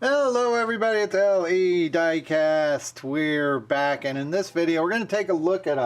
Hello everybody, it's MrLEDiecast. We're back, and in this video we're going to take a look at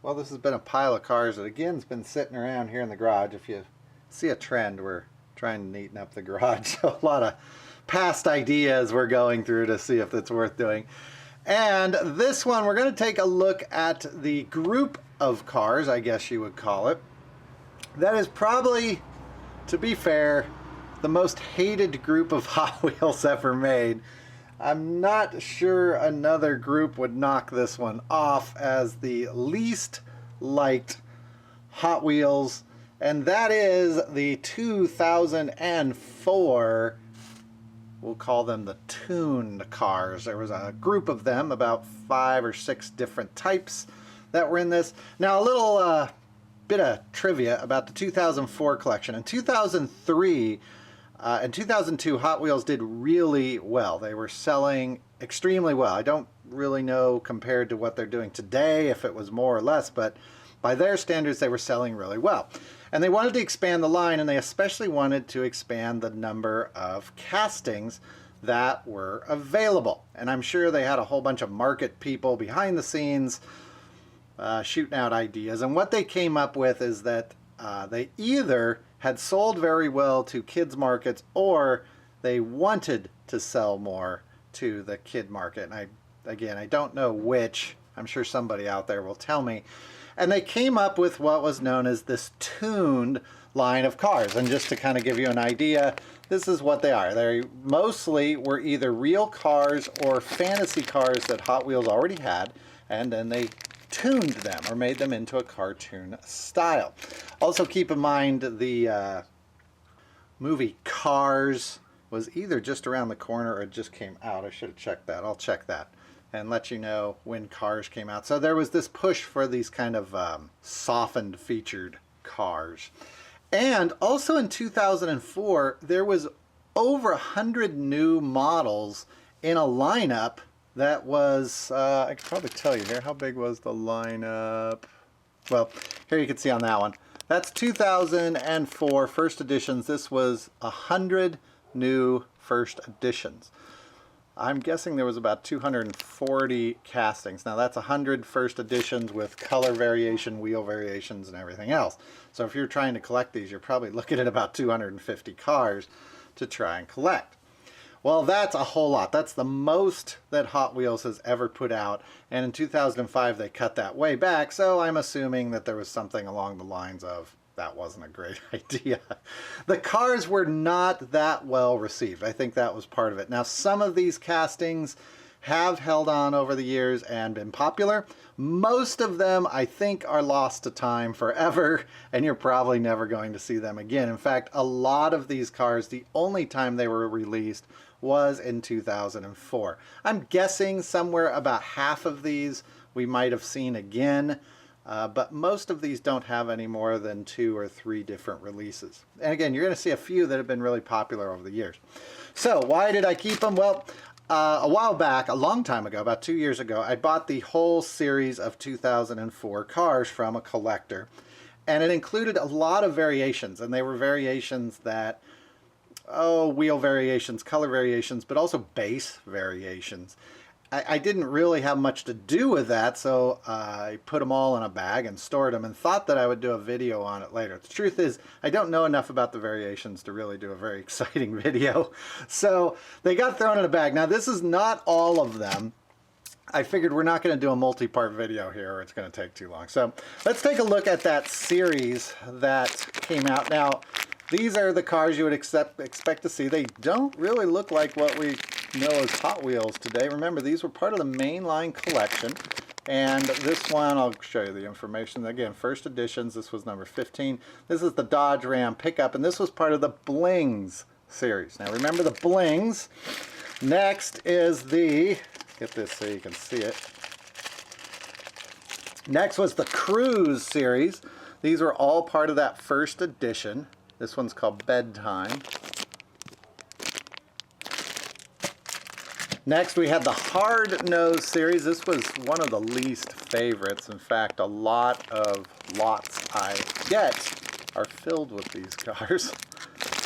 well, this has been a pile of cars that again has been sitting around here in the garage. If you see a trend, we're trying to neaten up the garage. So a lot of past ideas we're going through to see if it's worth doing. And this one we're going to take a look at the group of cars, I guess you would call it, that is probably, to be fair, the most hated group of Hot Wheels ever made. I'm not sure another group would knock this one off as the least liked Hot Wheels, and that is the 2004, we'll call them the Toon Cars. There was a group of them, about 5 or 6 different types that were in this. Now a little bit of trivia about the 2004 collection. In 2003 and 2002, Hot Wheels did really well. They were selling extremely well. I don't really know compared to what they're doing today if it was more or less, but by their standards they were selling really well. And they wanted to expand the line, and they especially wanted to expand the number of castings that were available. And I'm sure they had a whole bunch of market people behind the scenes shooting out ideas. And what they came up with is that they either had sold very well to kids markets, or they wanted to sell more to the kid market. And I don't know which. I'm sure somebody out there will tell me. And they came up with what was known as this Tooned line of cars. And just to kind of give you an idea, this is what they are. They mostly were either real cars or fantasy cars that Hot Wheels already had, and then they tuned them or made them into a cartoon style. Also keep in mind the movie Cars was either just around the corner or it just came out. I should have checked that. I'll check that and let you know when Cars came out. So there was this push for these kind of softened featured cars. And also in 2004 there was over 100 new models in a lineup that was, I could probably tell you here, how big was the lineup? Well, here you can see on that one. That's 2004 first editions. This was 100 new first editions. I'm guessing there was about 240 castings. Now that's 100 first editions with color variation, wheel variations, and everything else. So if you're trying to collect these, you're probably looking at about 250 cars to try and collect. Well, that's a whole lot. That's the most that Hot Wheels has ever put out, and in 2005 they cut that way back, so I'm assuming that there was something along the lines of, that wasn't a great idea. The cars were not that well received. I think that was part of it. Now, some of these castings have held on over the years and been popular. Most of them, I think, are lost to time forever, and you're probably never going to see them again. In fact, a lot of these cars, the only time they were released was in 2004. I'm guessing somewhere about half of these we might have seen again, but most of these don't have any more than 2 or 3 different releases. And again, you're going to see a few that have been really popular over the years. So why did I keep them? Well, a while back, a long time ago, about 2 years ago, I bought the whole series of 2004 cars from a collector, and it included a lot of variations, and they were variations that, wheel variations, color variations, but also base variations. I didn't really have much to do with that, so I put them all in a bag and stored them and thought that I would do a video on it later. The truth is, I don't know enough about the variations to really do a very exciting video. So they got thrown in a bag. Now, this is not all of them. I figured we're not going to do a multi-part video here or it's going to take too long. So let's take a look at that series that came out. Now, these are the cars you would expect to see. They don't really look like what we know as Hot Wheels today. Remember, these were part of the mainline collection, and this one, I'll show you the information. Again, first editions, this was number 15. This is the Dodge Ram pickup, and this was part of the Blings series. Now remember the Blings. Next is the, get this so you can see it. Next was the Cruise series. These were all part of that first edition. This one's called Bedtime. Next we had the Hard Nose series. This was one of the least favorites. In fact, a lot of lots I get are filled with these cars.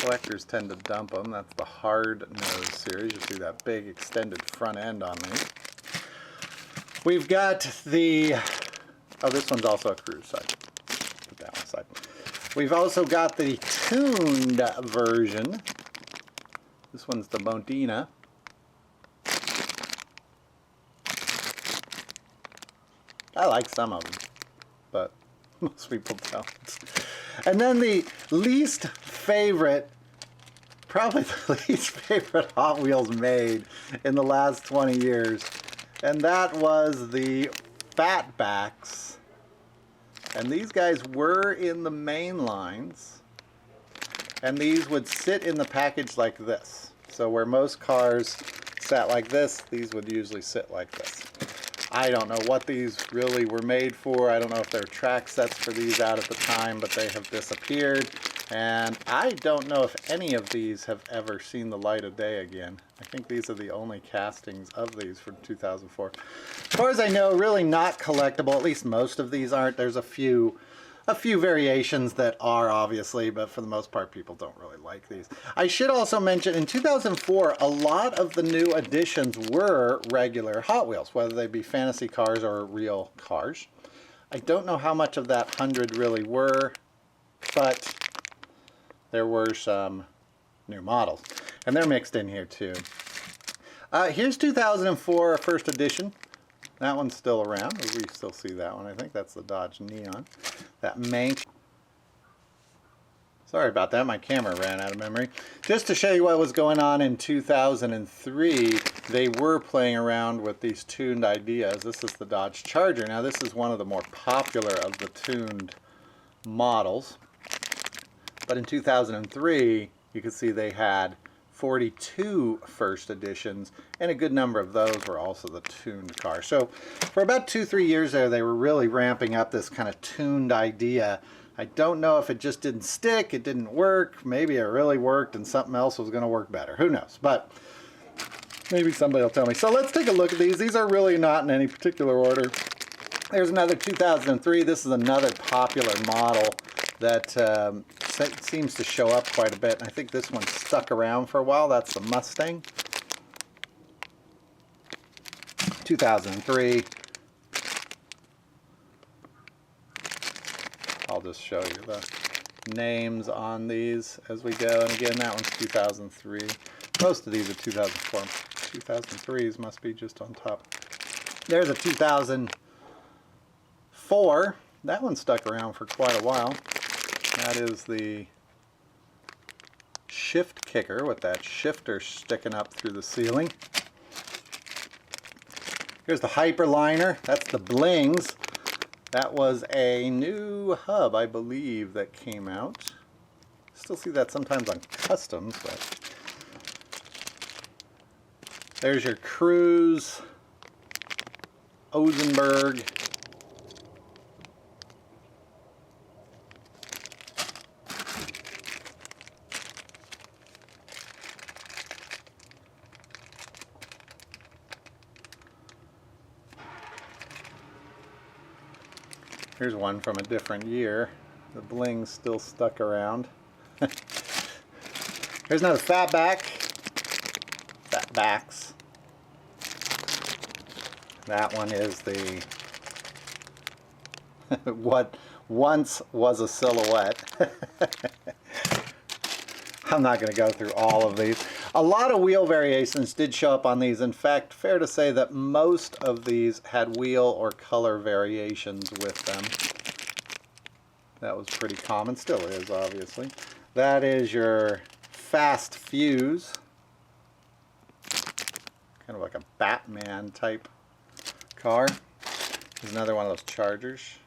Collectors tend to dump them. That's the hard nose series. You see that big extended front end on these. We've got the, oh, this one's also a cruise side. Put that one aside. We've also got the tuned version. This one's the Modena. I like some of them, but most people don't. And then the least favorite, probably the least favorite Hot Wheels made in the last 20 years. And that was the Fatbacks. And these guys were in the main lines. And these would sit in the package like this. So where most cars sat like this, these would usually sit like this. I don't know what these really were made for. I don't know if there were track sets for these out at the time, but they have disappeared. And I don't know if any of these have ever seen the light of day again. I think these are the only castings of these from 2004. As far as I know, really not collectible. At least most of these aren't. There's a few variations that are, obviously, but for the most part people don't really like these. I should also mention in 2004 a lot of the new additions were regular Hot Wheels, whether they be fantasy cars or real cars. I don't know how much of that 100 really were, but there were some new models, and they're mixed in here too. Here's 2004 first edition. That one's still around. We still see that one. I think that's the Dodge Neon. That main. Sorry about that. My camera ran out of memory. Just to show you what was going on in 2003, they were playing around with these tuned ideas. This is the Dodge Charger. Now this is one of the more popular of the tuned models. But in 2003, you can see they had 42 first editions, and a good number of those were also the tuned cars. So for about 2-3 years there, they were really ramping up this kind of tuned idea. I don't know if it just didn't stick, it didn't work, maybe it really worked and something else was going to work better. Who knows? But maybe somebody will tell me. So let's take a look at these. These are really not in any particular order. There's another 2003. This is another popular model that seems to show up quite a bit. And I think this one stuck around for a while. That's the Mustang. 2003. I'll just show you the names on these as we go. And again, that one's 2003. Most of these are 2004. 2003s must be just on top. There's a 2004. That one stuck around for quite a while. That is the shift kicker with that shifter sticking up through the ceiling. Here's the Hyperliner. That's the Blings. That was a new hub, I believe, that came out. Still see that sometimes on customs, but there's your Cruise, Ozenberg. Here's one from a different year. The bling's still stuck around. Here's another Fatback. Fatbacks. That one is the what once was a silhouette. I'm not going to go through all of these. A lot of wheel variations did show up on these. In fact, fair to say that most of these had wheel or color variations with them. That was pretty common, still is, obviously. That is your Fast Fuse. Kind of like a Batman type car. There's another one of those Chargers.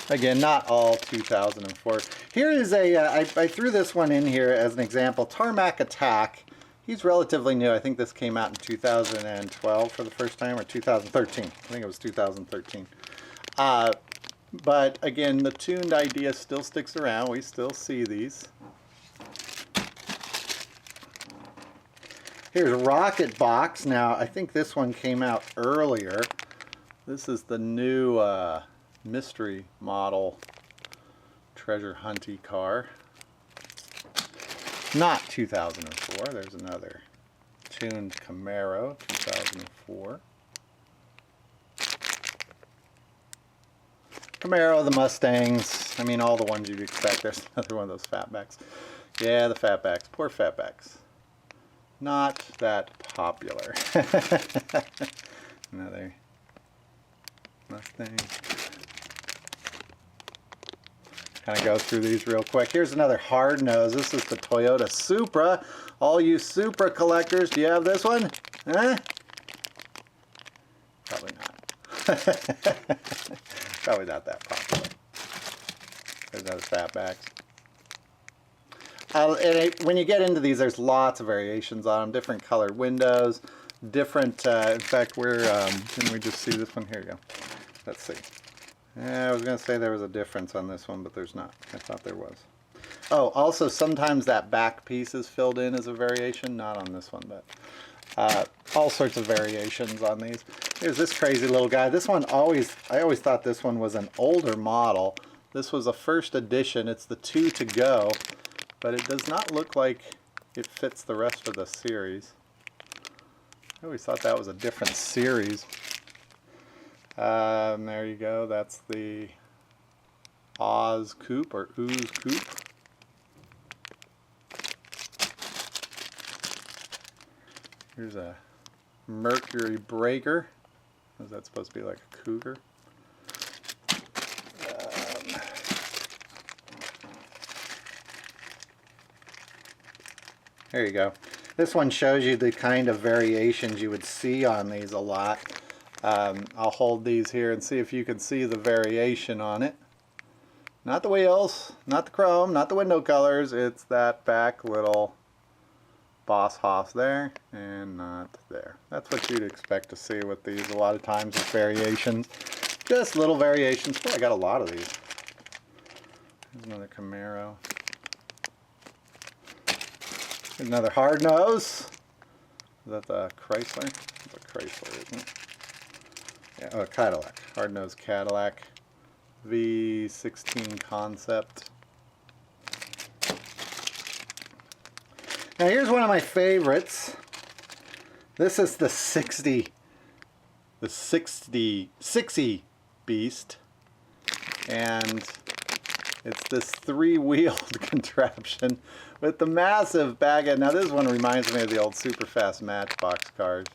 Again, not all 2004. Here is a, I threw this one in here as an example, Tarmac Attack. He's relatively new. I think this came out in 2012 for the first time, or 2013. I think it was 2013. But again, the tuned idea still sticks around. We still see these. Here's Rocket Box. Now, I think this one came out earlier. This is the new mystery model treasure hunty car. not 2004. There's another tuned Camaro, 2004. Camaro, the Mustangs, I mean all the ones you'd expect. There's another one of those fatbacks. Yeah, the fatbacks, poor fatbacks. Not that popular. Another Mustang. Kind of go through these real quick. Here's another hard nose. This is the Toyota Supra. All you Supra collectors, do you have this one? Huh? Probably not. Probably not that popular. There's another fatbacks. When you get into these, there's lots of variations on them. Different colored windows, different. In fact, can we just see this one? Here you go. Let's see. I was going to say there was a difference on this one, but there's not. I thought there was. Oh, also sometimes that back piece is filled in as a variation. Not on this one, but all sorts of variations on these. Here's this crazy little guy. This one I always thought this one was an older model. This was a first edition. It's the 2 to go, but it does not look like it fits the rest of the series. I always thought that was a different series. There you go. That's the Oz Coupe or Ooze Coupe. Here's a Mercury Breaker. Is that supposed to be like a Cougar? There you go. This one shows you the kind of variations you would see on these a lot. I'll hold these here and see if you can see the variation on it. Not the wheels, not the chrome, not the window colors. It's that back little Boss Hoss there and not there. That's what you'd expect to see with these a lot of times with variations. Just little variations. Boy, I got a lot of these. Here's another Camaro. Here's another hard nose. Is that the Chrysler? It's a Chrysler, isn't it? Yeah, oh, Cadillac. Hard nose Cadillac. V16 concept. Now here's one of my favorites. This is the 60 Beast, and it's this 3-wheeled contraption with the massive bag end. Now this one reminds me of the old super fast Matchbox cars.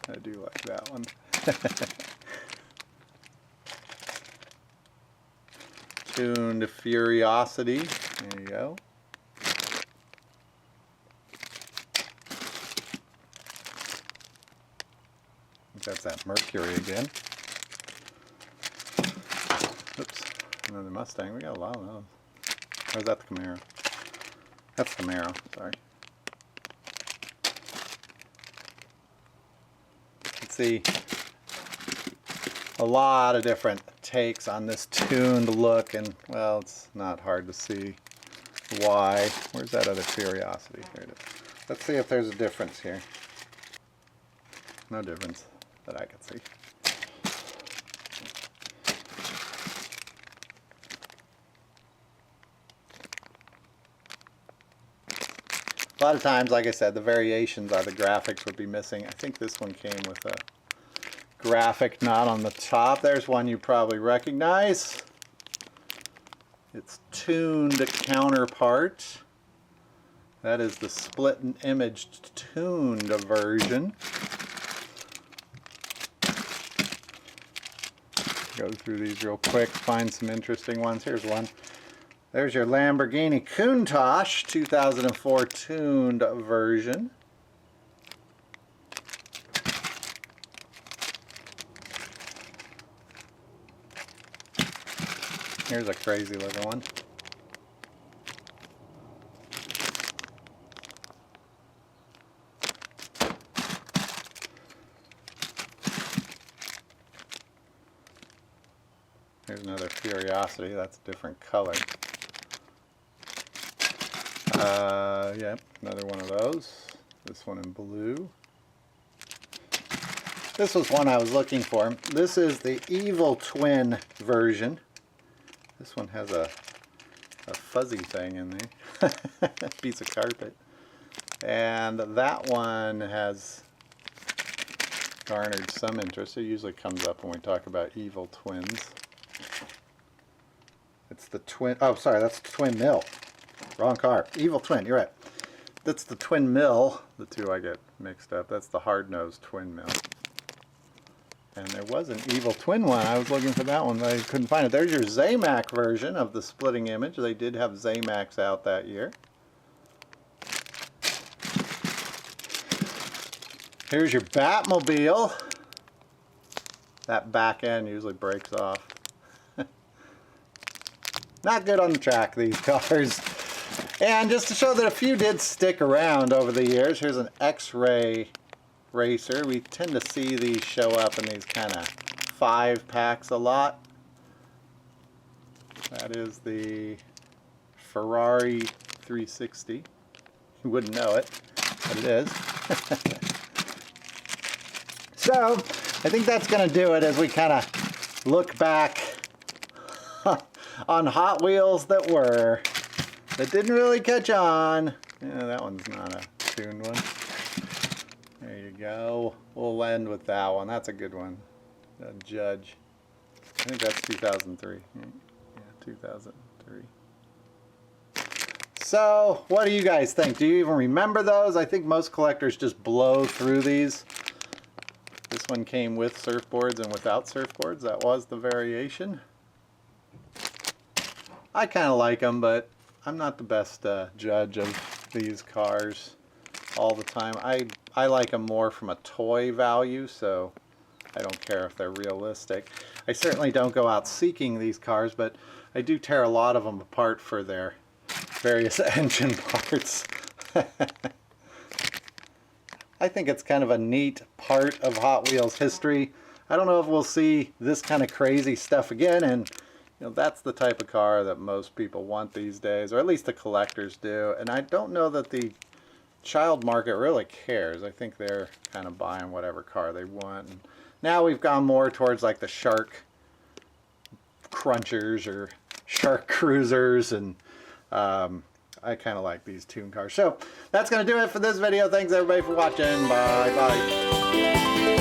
I do like that one. Tuned Furiosity. There you go. That's that Mercury again. Oops, another Mustang. We got a lot of those. Or is that the Camaro? That's Camaro, sorry. Let's see. A lot of different takes on this tuned look, and well, it's not hard to see why. Where's that other Curiosity? Here it is. Let's see if there's a difference here. No difference that I can see. A lot of times, like I said, the variations are the graphics would be missing. I think this one came with a graphic not on the top. There's one you probably recognize. It's tuned counterpart. That is the split and imaged tuned version. Go through these real quick, find some interesting ones. Here's one. There's your Lamborghini Countach 2004 tuned version. Here's a crazy looking one. Here's another Curiosity. That's a different color. Yep, another one of those. This one in blue. This was one I was looking for. This is the Evil Twin version. This one has a a fuzzy thing in there. Piece of carpet. And that one has garnered some interest. It usually comes up when we talk about evil twins. It's the twin, oh sorry, that's the twin mill. Wrong car. Evil twin, you're right. That's the twin mill. The two I get mixed up. That's the hard-nosed twin mill. And there was an evil twin one. I was looking for that one, but I couldn't find it. There's your Zamac version of the splitting image. They did have Zamacs out that year. Here's your Batmobile. That back end usually breaks off. Not good on the track, these cars. And just to show that a few did stick around over the years, here's an X-Ray racer. We tend to see these show up in these kind of 5-packs a lot. That is the Ferrari 360. You wouldn't know it, but it is. So, I think that's going to do it as we kind of look back on Hot Wheels that didn't really catch on. Yeah, that one's not a tuned one. There you go. We'll end with that one. That's a good one. Judge. I think that's 2003. Yeah, 2003. So, what do you guys think? Do you even remember those? I think most collectors just blow through these. This one came with surfboards and without surfboards. That was the variation. I kind of like them, but I'm not the best judge of these cars all the time. I like them more from a toy value, so I don't care if they're realistic. I certainly don't go out seeking these cars, but I do tear a lot of them apart for their various engine parts. I think it's kind of a neat part of Hot Wheels history. I don't know if we'll see this kind of crazy stuff again, and you know, that's the type of car that most people want these days, or at least the collectors do. And I don't know that the child market really cares. I think they're kind of buying whatever car they want. And now we've gone more towards like the Shark Crunchers or Shark Cruisers, and I kind of like these Toon Cars. So that's going to do it for this video. Thanks everybody for watching. Bye bye.